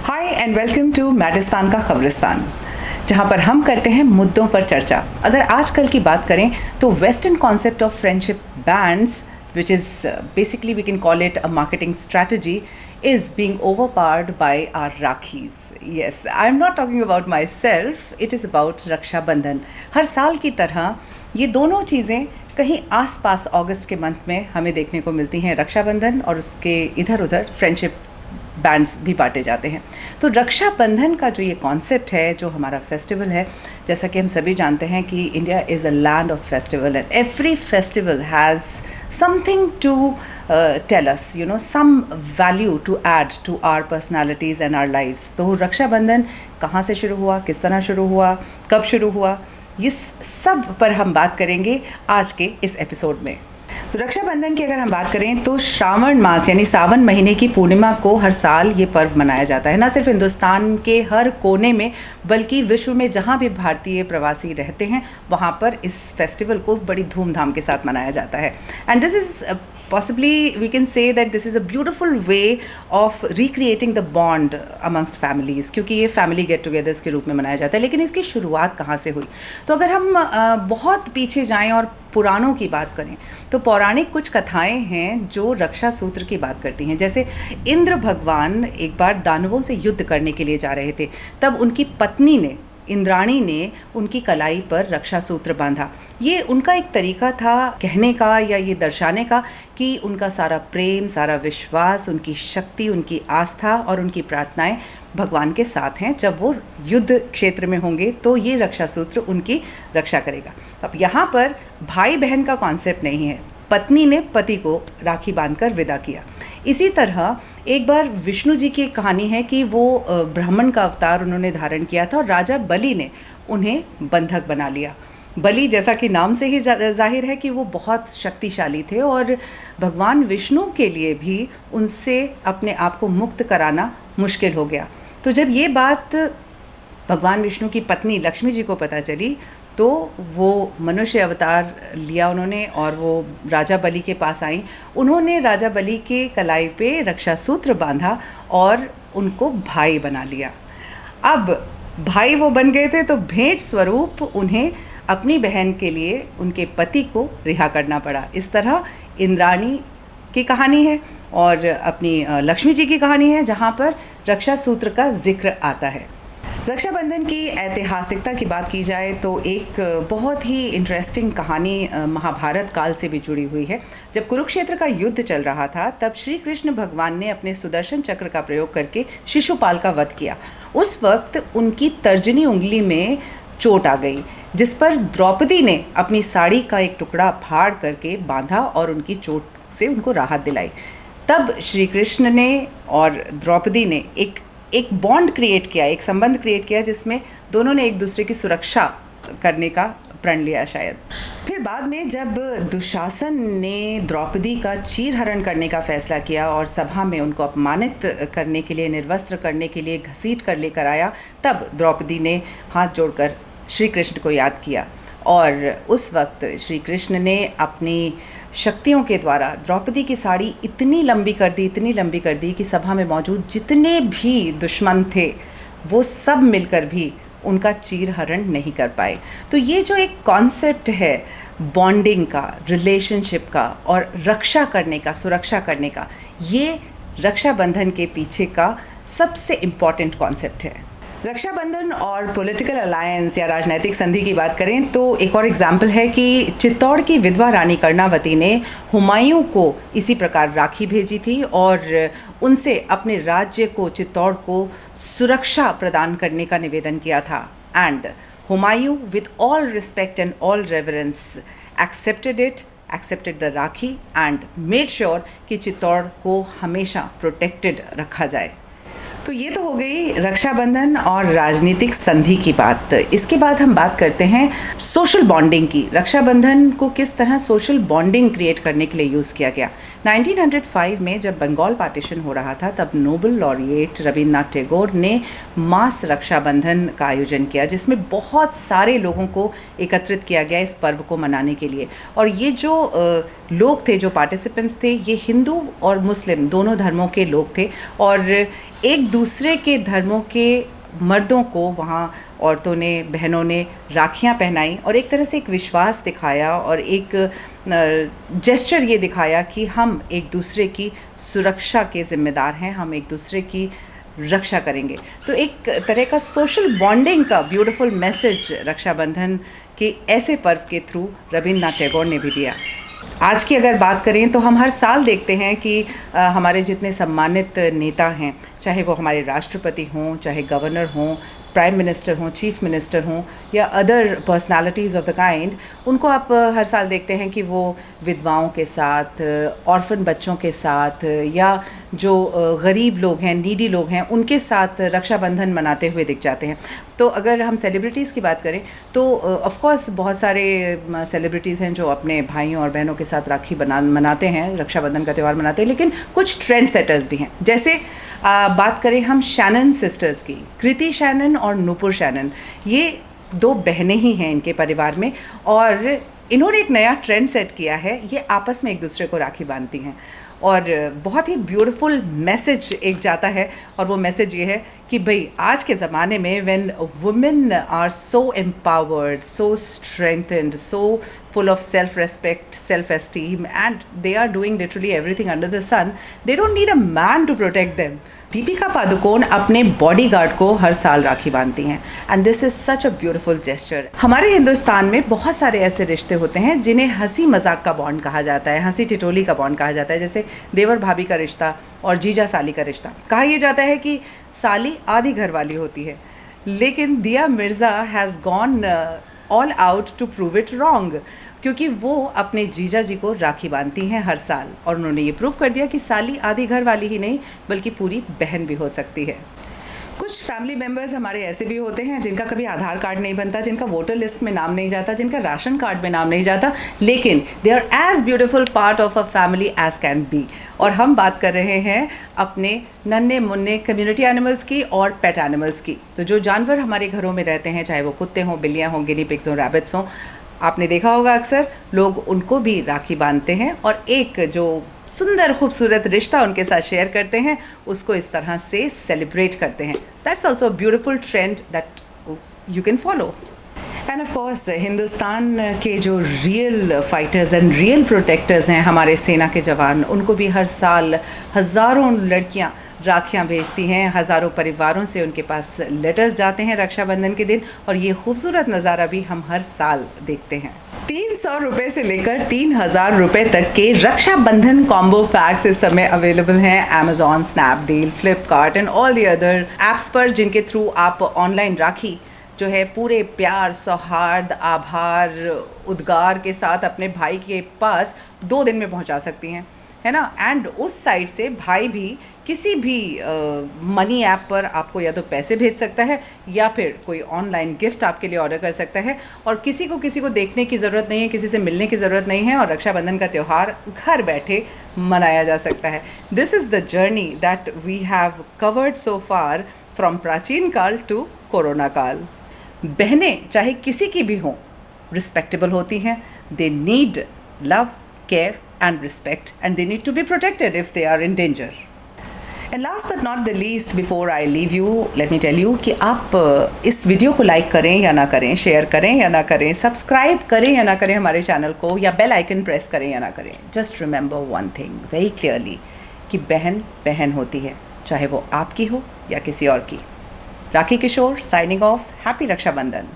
Hi and welcome to मैडिस्तान का खबरिस्तान, जहाँ पर हम करते हैं मुद्दों पर चर्चा। अगर आजकल की बात करें तो western concept of friendship bands, which is basically we can call it a marketing strategy, is being overpowered by our Rakhis. Yes, I'm not talking about myself, it is about रक्षा बंधन। हर साल की तरह ये दोनों चीज़ें कहीं आसपास अगस्त के मंथ में हमें देखने को मिलती हैं, रक्षाबंधन और उसके इधर उधर फ्रेंडशिप बैंड्स भी बांटे जाते हैं। तो रक्षाबंधन का जो ये कॉन्सेप्ट है, जो हमारा फेस्टिवल है, जैसा कि हम सभी जानते हैं कि India is a land of festival and every festival has something to tell us, you know, some value to add to our personalities and our lives. तो रक्षाबंधन कहाँ से शुरू हुआ, किस तरह शुरू हुआ, कब शुरू हुआ, इस सब पर हम बात करेंगे आज के इस एपिसोड में। रक्षाबंधन की अगर हम बात करें तो श्रावण मास यानी सावन महीने की पूर्णिमा को हर साल ये पर्व मनाया जाता है। न सिर्फ हिंदुस्तान के हर कोने में बल्कि विश्व में जहाँ भी भारतीय प्रवासी रहते हैं वहाँ पर इस फेस्टिवल को बड़ी धूमधाम के साथ मनाया जाता है। And this is possibly we can say that this is a beautiful way of recreating the bond amongst families, क्योंकि ये family get togethers के रूप में मनाया जाता है। लेकिन इसकी शुरुआत कहाँ से हुई? तो अगर हम बहुत पीछे जाएं और पुराणों की बात करें तो पौराणिक कुछ कथाएं हैं जो रक्षा सूत्र की बात करती हैं। जैसे इंद्र भगवान एक बार दानवों से युद्ध करने के लिए जा रहे थे, तब उनकी पत्नी ने, इंद्राणी ने, उनकी कलाई पर रक्षा सूत्र बांधा। ये उनका एक तरीका था कहने का या ये दर्शाने का कि उनका सारा प्रेम, सारा विश्वास, उनकी शक्ति, उनकी आस्था और उनकी प्रार्थनाएं भगवान के साथ हैं। जब वो युद्ध क्षेत्र में होंगे तो ये रक्षा सूत्र उनकी रक्षा करेगा। अब यहाँ पर भाई बहन का कॉन्सेप्ट नहीं है, पत्नी ने पति को राखी बांधकर विदा किया। इसी तरह एक बार विष्णु जी की कहानी है कि वो ब्राह्मण का अवतार उन्होंने धारण किया था और राजा बलि ने उन्हें बंधक बना लिया। बलि, जैसा कि नाम से ही जाहिर है कि वो बहुत शक्तिशाली थे और भगवान विष्णु के लिए भी उनसे अपने आप को मुक्त कराना मुश्किल हो गया। तो जब ये बात भगवान विष्णु की पत्नी लक्ष्मी जी को पता चली तो वो मनुष्य अवतार लिया उन्होंने और वो राजा बलि के पास आई। उन्होंने राजा बलि के कलाई पे रक्षा सूत्र बांधा और उनको भाई बना लिया। अब भाई वो बन गए थे तो भेंट स्वरूप उन्हें अपनी बहन के लिए उनके पति को रिहा करना पड़ा। इस तरह इंद्राणी की कहानी है और अपनी लक्ष्मी जी की कहानी है जहाँ पर रक्षा सूत्र का जिक्र आता है। रक्षाबंधन की ऐतिहासिकता की बात की जाए तो एक बहुत ही इंटरेस्टिंग कहानी महाभारत काल से भी जुड़ी हुई है। जब कुरुक्षेत्र का युद्ध चल रहा था तब श्री कृष्ण भगवान ने अपने सुदर्शन चक्र का प्रयोग करके शिशुपाल का वध किया। उस वक्त उनकी तर्जनी उंगली में चोट आ गई, जिस पर द्रौपदी ने अपनी साड़ी का एक टुकड़ा फाड़ करके बांधा और उनकी चोट से उनको राहत दिलाई। तब श्री कृष्ण ने और द्रौपदी ने एक बॉन्ड क्रिएट किया, एक संबंध क्रिएट किया जिसमें दोनों ने एक दूसरे की सुरक्षा करने का प्रण लिया शायद। फिर बाद में जब दुशासन ने द्रौपदी का चीरहरण करने का फैसला किया और सभा में उनको अपमानित करने के लिए, निर्वस्त्र करने के लिए घसीट कर लेकर आया, तब द्रौपदी ने हाथ जोड़कर श्री कृष्ण को याद किया और उस वक्त श्री कृष्ण ने अपनी शक्तियों के द्वारा द्रौपदी की साड़ी इतनी लंबी कर दी कि सभा में मौजूद जितने भी दुश्मन थे वो सब मिलकर भी उनका चीरहरण नहीं कर पाए। तो ये जो एक कॉन्सेप्ट है बॉन्डिंग का, रिलेशनशिप का और रक्षा करने का, सुरक्षा करने का, ये रक्षाबंधन के पीछे का सबसे इम्पॉर्टेंट कॉन्सेप्ट है। रक्षाबंधन और पॉलिटिकल अलायंस या राजनीतिक संधि की बात करें तो एक और एग्जाम्पल है कि चित्तौड़ की विधवा रानी कर्णावती ने हुमायूं को इसी प्रकार राखी भेजी थी और उनसे अपने राज्य को, चित्तौड़ को सुरक्षा प्रदान करने का निवेदन किया था। And Humayun with all respect and all reverence accepted the rakhi and made sure कि चित्तौड़ को हमेशा प्रोटेक्टेड रखा जाए। तो ये तो हो गई रक्षाबंधन और राजनीतिक संधि की बात। इसके बाद हम बात करते हैं सोशल बॉन्डिंग की। रक्षाबंधन को किस तरह सोशल बॉन्डिंग क्रिएट करने के लिए यूज़ किया गया। 1905 में जब बंगाल पार्टीशन हो रहा था तब नोबेल लॉरिएट रविन्द्रनाथ टैगोर ने मास रक्षाबंधन का आयोजन किया, जिसमें बहुत सारे लोगों को एकत्रित किया गया इस पर्व को मनाने के लिए। और ये जो लोग थे, जो पार्टिसिपेंट्स थे, ये हिंदू और मुस्लिम दोनों धर्मों के लोग थे और एक दूसरे के धर्मों के मर्दों को वहाँ औरतों ने, बहनों ने राखियाँ पहनाई और एक तरह से एक विश्वास दिखाया और एक जेस्चर ये दिखाया कि हम एक दूसरे की सुरक्षा के ज़िम्मेदार हैं, हम एक दूसरे की रक्षा करेंगे। तो एक तरह का सोशल बॉन्डिंग का ब्यूटीफुल मैसेज रक्षाबंधन के ऐसे पर्व के थ्रू रविंद्रनाथ टैगोर ने भी दिया। आज की अगर बात करें तो हम हर साल देखते हैं कि हमारे जितने सम्मानित नेता हैं, चाहे वो हमारे राष्ट्रपति हों, चाहे गवर्नर हों, प्राइम मिनिस्टर हों, चीफ मिनिस्टर हों या other personalities of the kind, उनको आप हर साल देखते हैं कि वो विधवाओं के साथ, ऑर्फन बच्चों के साथ या जो गरीब लोग हैं, नीडी लोग हैं, उनके साथ रक्षाबंधन मनाते हुए दिख जाते हैं। तो अगर हम सेलिब्रिटीज़ की बात करें तो ऑफ कोर्स बहुत सारे सेलिब्रिटीज़ हैं जो अपने भाइयों और बहनों के साथ राखी मनाते हैं, रक्षाबंधन का त्यौहार मनाते हैं, लेकिन कुछ ट्रेंड सेटर्स भी हैं। जैसे बात करें हम शैनन सिस्टर्स की, कृति शैनन और नूपुर शैनन, ये दो बहनें ही हैं इनके परिवार में और इन्होंने एक नया ट्रेंड सेट किया है। ये आपस में एक दूसरे को राखी बांधती हैं और बहुत ही ब्यूटीफुल मैसेज एक जाता है और वो मैसेज ये है कि भाई आज के ज़माने में when women are so empowered, so strengthened, so full of self-respect, self-esteem, and they are doing literally everything under the sun. They don't need a man to protect them. Deepika Padukone अपने बॉडीगार्ड को हर साल राखी बांधती हैं and this is such a beautiful gesture. हमारे हिंदुस्तान में बहुत सारे ऐसे रिश्ते होते हैं जिन्हें हंसी मजाक का बॉन्ड कहा जाता है, हंसी टिटोली का बॉन्ड कहा जाता है, जैसे देवर भाभी का रिश्ता और जीजा साली का रिश्ता। कहा यह जाता है कि साली आधी घर वाली होती है, लेकिन Dia Mirza has gone all out to prove it wrong, क्योंकि वो अपने जीजा जी को राखी बांधती हैं हर साल और उन्होंने ये प्रूव कर दिया कि साली आधी घर वाली ही नहीं बल्कि पूरी बहन भी हो सकती है। कुछ फैमिली मेम्बर्स हमारे ऐसे भी होते हैं जिनका कभी आधार कार्ड नहीं बनता, जिनका वोटर लिस्ट में नाम नहीं जाता, जिनका राशन कार्ड में नाम नहीं जाता, लेकिन they are as beautiful part of a family as can be. और हम बात कर रहे हैं अपने नन्हे मुन्ने कम्युनिटी एनिमल्स की और पेट एनिमल्स की। तो जो जानवर हमारे घरों में रहते हैं, चाहे वो कुत्ते हों, बिल्लियाँ हों, गिनी पिग्स हों, रैबिट्स हों, आपने देखा होगा अक्सर लोग उनको भी राखी बांधते हैं और एक जो सुंदर खूबसूरत रिश्ता उनके साथ शेयर करते हैं उसको इस तरह से सेलिब्रेट करते हैं। That's also a beautiful trend that you can follow. End of course Hindustan के जो real fighters and real protectors हैं, हमारे सेना के जवान, उनको भी हर साल हज़ारों लड़कियां राखियां भेजती हैं, हज़ारों परिवारों से उनके पास लेटर्स जाते हैं रक्षाबंधन के दिन और ये खूबसूरत नज़ारा भी हम हर साल देखते हैं। 300 रुपये से लेकर 3000 रुपये तक के रक्षाबंधन कॉम्बो पैक्स इस समय अवेलेबल हैं Amazon, Snapdeal, Flipkart and all the other apps पर, जिनके थ्रू आप ऑनलाइन राखी जो है पूरे प्यार, सौहार्द, आभार, उद्गार के साथ अपने भाई के पास 2 दिन में पहुंचा सकती हैं, है ना। एंड उस साइड से भाई भी किसी भी मनी ऐप पर आपको या तो पैसे भेज सकता है या फिर कोई ऑनलाइन गिफ्ट आपके लिए ऑर्डर कर सकता है और किसी को देखने की ज़रूरत नहीं है, किसी से मिलने की ज़रूरत नहीं है और रक्षाबंधन का त्यौहार घर बैठे मनाया जा सकता है। This is the journey that we have covered so far from प्राचीन काल टू कोरोना काल। बहनें चाहे किसी की भी हों रिस्पेक्टेबल होती हैं, they need love, care and respect and they need to be protected if they are in danger. And last but not the least, before I leave you, let me tell you कि आप इस video को like करें या ना करें, share करें या ना करें, सब्सक्राइब करें या ना करें हमारे चैनल को, या बेल आइकन प्रेस करें या ना करें, just remember one thing very clearly कि बहन बहन होती है, चाहे वो आपकी हो या किसी और की। राखी किशोर साइनिंग ऑफ। हैप्पी रक्षाबंधन।